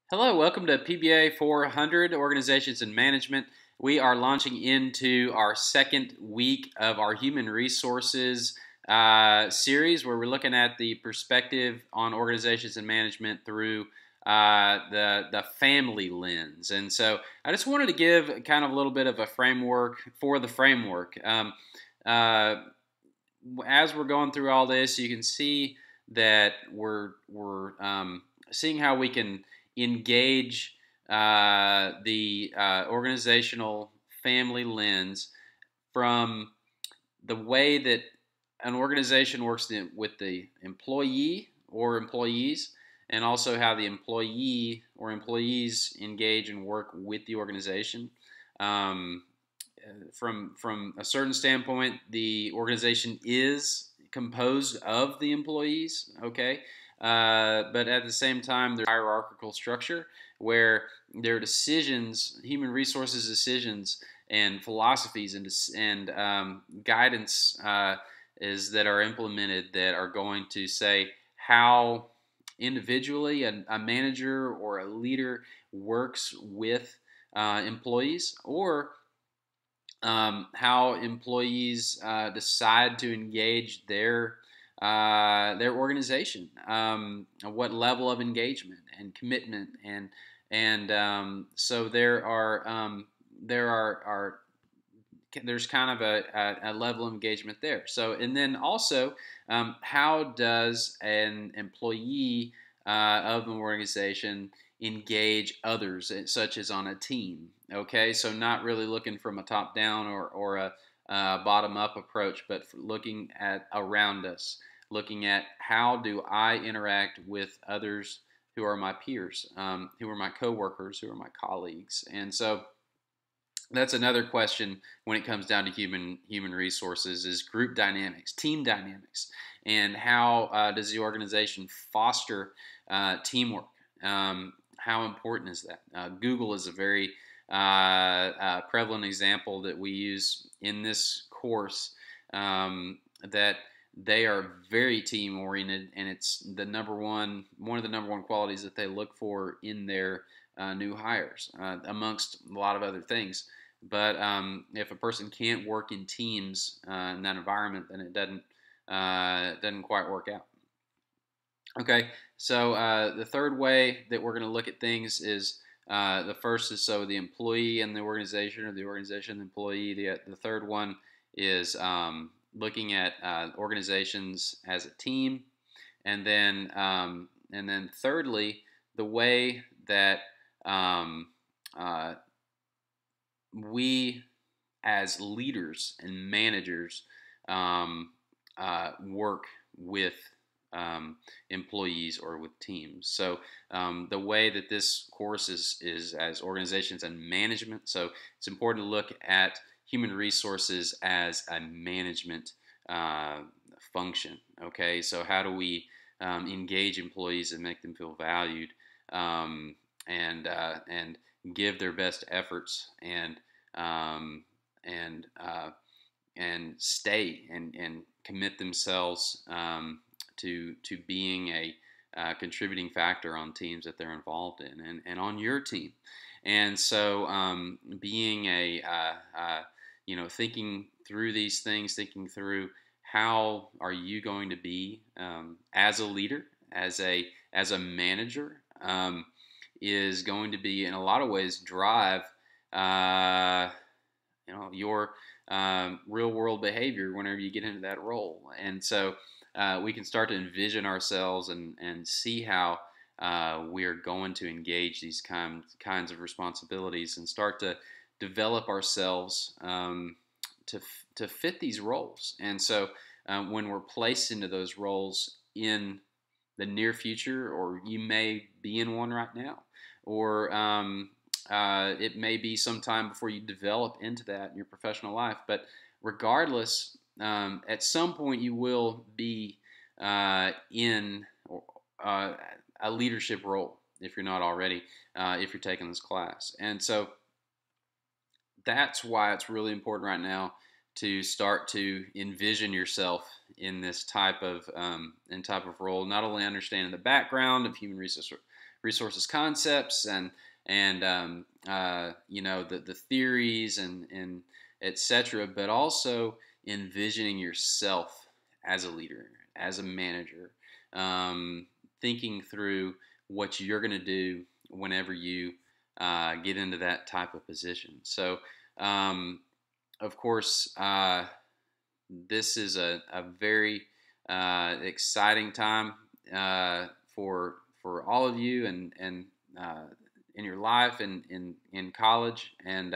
Hello, welcome to PBA 400 Organizations and Management. We are launching into our second week of our human resources series where we're looking at the perspective on organizations and management through the family lens. And so I just wanted to give kind of a little bit of a framework for the framework. Uh, as we're going through all this, you can see that we're seeing how we can engage the organizational family lens from the way that an organization works with the employee or employees, and also how the employee or employees engage and work with the organization. Um, from a certain standpoint, the organization is composed of the employees, okay? But at the same time, there's a hierarchical structure where their decisions, human resources decisions, and philosophies and guidance is that are implemented that are going to say how individually a manager or a leader works with employees, or how employees decide to engage their organization, what level of engagement and commitment, and so there's kind of a level of engagement there. So, and then also, how does an employee of an organization engage others, such as on a team? Okay, so not really looking from a top down or a bottom up approach, but looking at around us, looking at how do I interact with others who are my peers, who are my coworkers, who are my colleagues, and so that's another question when it comes down to human resources is group dynamics, team dynamics, and how does the organization foster teamwork? How important is that? Google is a very prevalent example that we use in this course, that they are very team oriented, and it's one of the number one qualities that they look for in their new hires, amongst a lot of other things. But if a person can't work in teams in that environment, then it doesn't quite work out. Okay, so the third way that we're going to look at things is the first is so the employee and the organization, or the organization and the employee. The third one is looking at organizations as a team, and then thirdly, the way that um, uh, we as leaders and managers work with employees or with teams. So the way that this course is as organizations and management. So it's important to look at human resources as a management uh, function. Okay, so how do we engage employees and make them feel valued, and give their best efforts, um, and stay and commit themselves to being a contributing factor on teams that they're involved in, and on your team. And so being thinking through these things, thinking through how are you going to be as a leader, as a manager, is going to be in a lot of ways drive your real world behavior whenever you get into that role. And so we can start to envision ourselves and see how we are going to engage these kinds of responsibilities, and start to develop ourselves to fit these roles. And so when we're placed into those roles in the near future, or you may be in one right now, or it may be sometime before you develop into that in your professional life. But regardless, at some point you will be in a leadership role if you're not already, if you're taking this class. And so that's why it's really important right now to start to envision yourself in this type of role. Not only understanding the background of human resources concepts and the theories and etc., but also envisioning yourself as a leader, as a manager, thinking through what you're going to do whenever you get into that type of position. So, of course, this is a very exciting time for all of you and in your life and in college and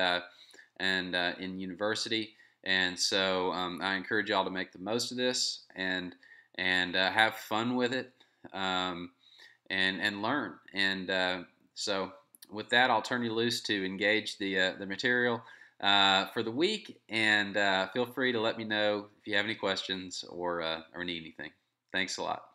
in university. And so I encourage y'all to make the most of this and have fun with it, and learn. And so with that, I'll turn you loose to engage the material for the week, and feel free to let me know if you have any questions or need anything. Thanks a lot.